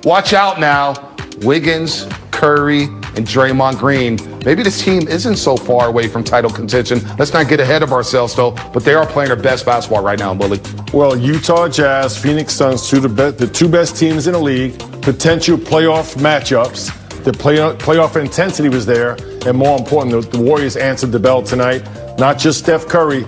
watch out now. Wiggins, Curry, and Draymond Green. Maybe this team isn't so far away from title contention. Let's not get ahead of ourselves, though. But they are playing their best basketball right now, Bully. Well, Utah Jazz, Phoenix Suns, the two best teams in the league. Potential playoff matchups. The playoff intensity was there. And more important, the Warriors answered the bell tonight. Not just Steph Curry.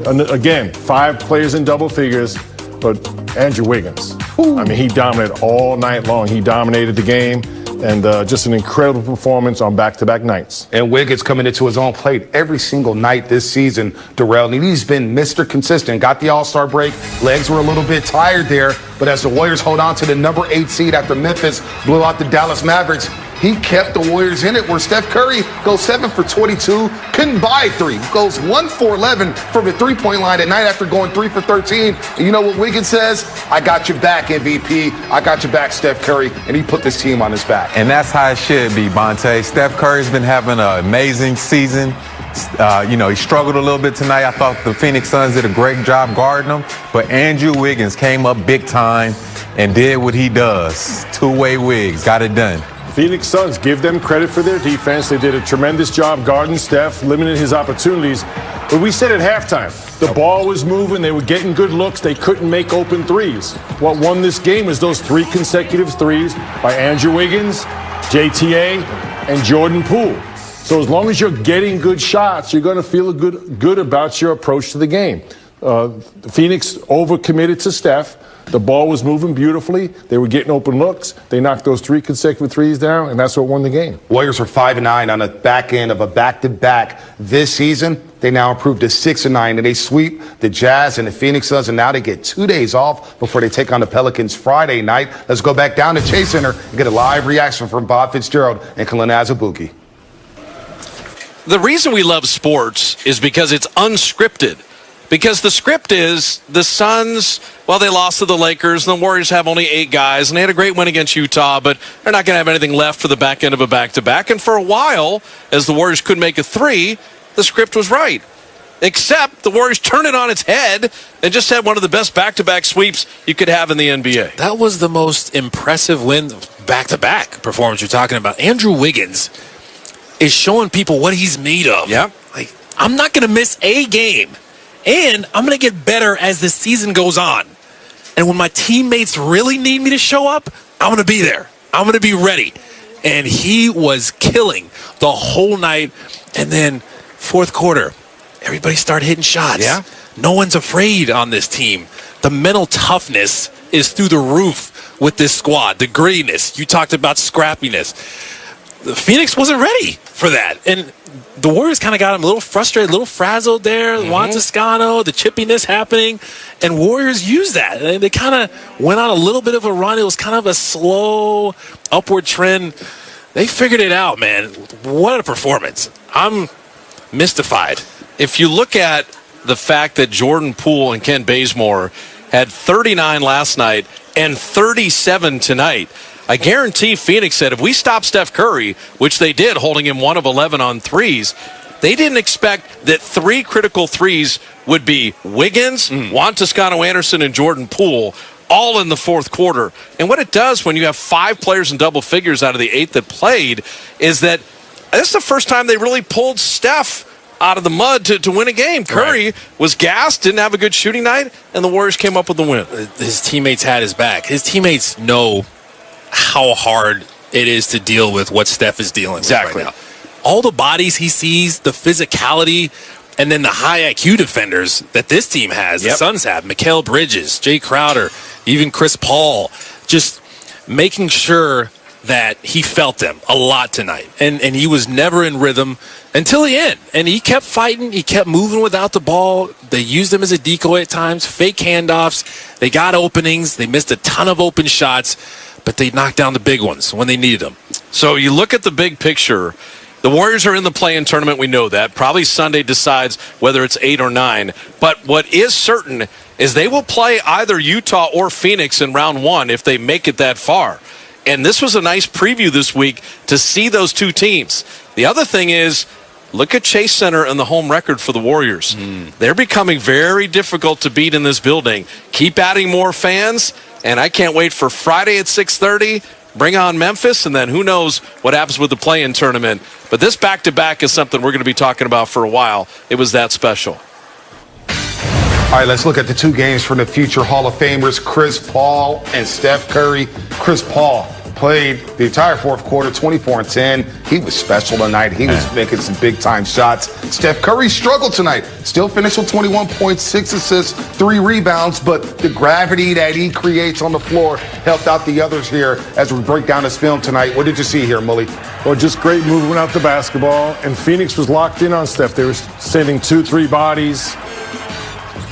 Again, 5 players in double figures. But Andrew Wiggins. I mean, he dominated all night long. He dominated the game. And just an incredible performance on back-to-back nights. And Wiggins coming into his own plate every single night this season, Darrell. And he's been Mr. Consistent. Got the All-Star break. Legs were a little bit tired there. But as the Warriors hold on to the number 8 seed after Memphis blew out the Dallas Mavericks, he kept the Warriors in it, where Steph Curry goes 7 for 22, couldn't buy 3, goes 1 for 11 from the three-point line at night after going 3 for 13. And you know what Wiggins says? I got your back, MVP. I got your back, Steph Curry. And he put this team on his back. And that's how it should be, Bonte. Steph Curry's been having an amazing season. He struggled a little bit tonight. I thought the Phoenix Suns did a great job guarding him. But Andrew Wiggins came up big time and did what he does. Two-way Wiggs, got it done. Phoenix Suns, give them credit for their defense. They did a tremendous job guarding Steph, limiting his opportunities. But we said at halftime, the ball was moving. They were getting good looks. They couldn't make open threes. What won this game was those 3 consecutive threes by Andrew Wiggins, JTA, and Jordan Poole. So as long as you're getting good shots, you're going to feel good about your approach to the game. Phoenix overcommitted to Steph. The ball was moving beautifully. They were getting open looks. They knocked those 3 consecutive threes down, and that's what won the game. Warriors are 5-9 on the back end of a back-to-back this season. They now improved to 6-9, and they sweep the Jazz and the Phoenix Suns, and now they get 2 days off before they take on the Pelicans Friday night. Let's go back down to Chase Center and get a live reaction from Bob Fitzgerald and Kalina Azubuike. The reason we love sports is because it's unscripted. Because the script is the Suns, well, they lost to the Lakers, and the Warriors have only 8 guys, and they had a great win against Utah, but they're not going to have anything left for the back end of a back-to-back. And for a while, as the Warriors couldn't make a 3, the script was right. Except the Warriors turned it on its head and just had one of the best back-to-back sweeps you could have in the NBA. That was the most impressive win, back-to-back performance you're talking about. Andrew Wiggins is showing people what he's made of. Yeah. Like, I'm not going to miss a game. And I'm going to get better as the season goes on. And when my teammates really need me to show up, I'm going to be there. I'm going to be ready. And he was killing the whole night. And then fourth quarter, everybody started hitting shots. Yeah. No one's afraid on this team. The mental toughness is through the roof with this squad. The grittiness. You talked about scrappiness. The Phoenix wasn't ready for that. And the Warriors kind of got him a little frustrated, a little frazzled there. Juan Toscano, the chippiness happening. And Warriors used that. And they kind of went on a little bit of a run. It was kind of a slow upward trend. They figured it out, man. What a performance. I'm mystified. If you look at the fact that Jordan Poole and Ken Bazemore had 39 last night and 37 tonight, I guarantee Phoenix said if we stop Steph Curry, which they did, holding him 1 of 11 on threes, they didn't expect that 3 critical threes would be Wiggins, Juan Toscano-Anderson, and Jordan Poole, all in the fourth quarter. And what it does when you have 5 players in double figures out of the 8 that played is that this is the first time they really pulled Steph out of the mud to win a game. Curry was gassed, didn't have a good shooting night, and the Warriors came up with the win. His teammates had his back. His teammates know how hard it is to deal with what Steph is dealing with right now. All the bodies he sees, the physicality, and then the high IQ defenders that this team has, the Suns have, Mikal Bridges, Jay Crowder, even Chris Paul, just making sure that he felt them a lot tonight. And he was never in rhythm until the end. And he kept fighting. He kept moving without the ball. They used him as a decoy at times, fake handoffs. They got openings. They missed a ton of open shots, but they knocked down the big ones when they needed them. So you look at the big picture. The Warriors are in the play-in tournament. We know that. Probably Sunday decides whether it's 8 or 9. But what is certain is they will play either Utah or Phoenix in round 1 if they make it that far. And this was a nice preview this week to see those 2 teams. The other thing is, look at Chase Center and the home record for the Warriors. They're becoming very difficult to beat in this building. Keep adding more fans, and I can't wait for Friday at 6:30 bring on Memphis, and then who knows what happens with the play-in tournament. But this back-to-back is something we're going to be talking about for a while. It was that special. All right, let's look at the two games from the future Hall of Famers, Chris Paul and Steph Curry. Chris Paul played the entire fourth quarter, 24-10. He was special tonight. He was making some big-time shots. Steph Curry struggled tonight. Still finished with 21.6 assists, 3 rebounds, but the gravity that he creates on the floor helped out the others here as we break down this film tonight. What did you see here, Mully? Well, just great movement out the basketball, and Phoenix was locked in on Steph. They were sending 2-3 bodies,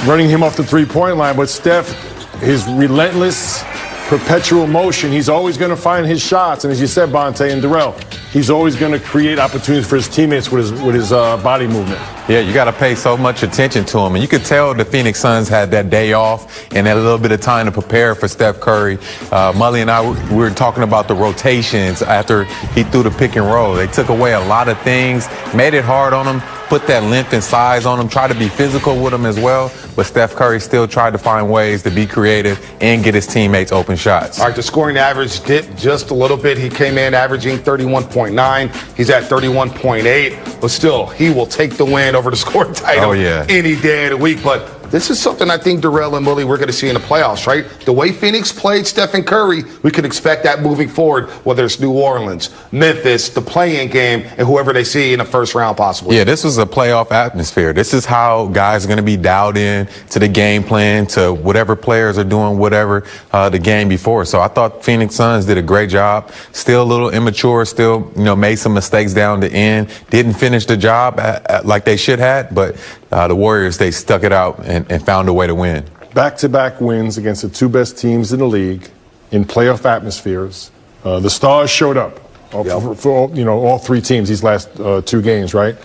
running him off the three-point line, but Steph, his relentless, perpetual motion, he's always going to find his shots. And as you said, Bonte and Darrell, he's always going to create opportunities for his teammates with his body movement. Yeah, you got to pay so much attention to him. And you could tell the Phoenix Suns had that day off and had a little bit of time to prepare for Steph Curry. Mully and I, we were talking about the rotations after he threw the pick and roll. They took away a lot of things, made it hard on him, put that length and size on him, tried to be physical with him as well. But Steph Curry still tried to find ways to be creative and get his teammates open shots. All right, the scoring average dipped just a little bit. He came in averaging 31.9. He's at 31.8. But still, he will take the win over the scoring title any day of the week. But this is something I think Darrell and Mully we're going to see in the playoffs, right? The way Phoenix played Stephen Curry, we could expect that moving forward, whether it's New Orleans, Memphis, the play-in game, and whoever they see in the first round possibly. Yeah, this was a playoff atmosphere. This is how guys are going to be dialed in to the game plan, to whatever players are doing, whatever the game before. So I thought Phoenix Suns did a great job. Still a little immature, still, made some mistakes down the end. Didn't finish the job like they should have, but the Warriors, they stuck it out and found a way to win. Back-to-back wins against the two best teams in the league in playoff atmospheres. The stars showed up for all three teams these last 2 games, right?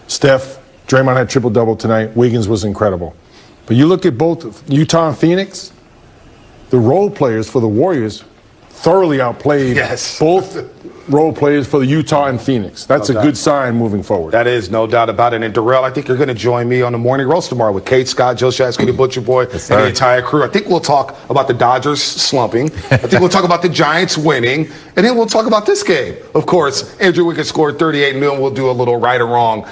Steph, Draymond had triple-double tonight. Wiggins was incredible. But you look at both Utah and Phoenix, the role players for the Warriors thoroughly outplayed both role players for the Utah and Phoenix. That's a good sign moving forward. That is, no doubt about it. And Darrell, I think you're going to join me on the morning roast tomorrow with Kate, Scott, Joe Shasky, the Butcher Boy, and the entire crew. I think we'll talk about the Dodgers slumping. I think we'll talk about the Giants winning. And then we'll talk about this game. Of course, Andrew Wiggins scored 38 and we'll do a little right or wrong.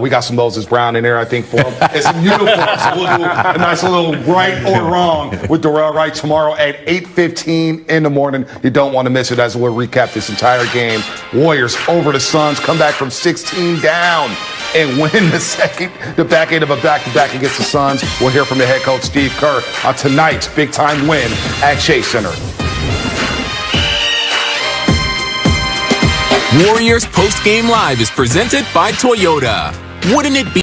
We got some Moses Brown in there, I think, for him. And some uniforms. So we'll do a nice little right or wrong with Darrell Wright tomorrow at 8:15 in the morning. You don't want to miss it as we'll recap this entire game. Warriors over the Suns, come back from 16 down and win the back end of a back-to-back against the Suns. We'll hear from the head coach, Steve Kerr, on tonight's big-time win at Chase Center. Warriors Post Game Live is presented by Toyota. Wouldn't it be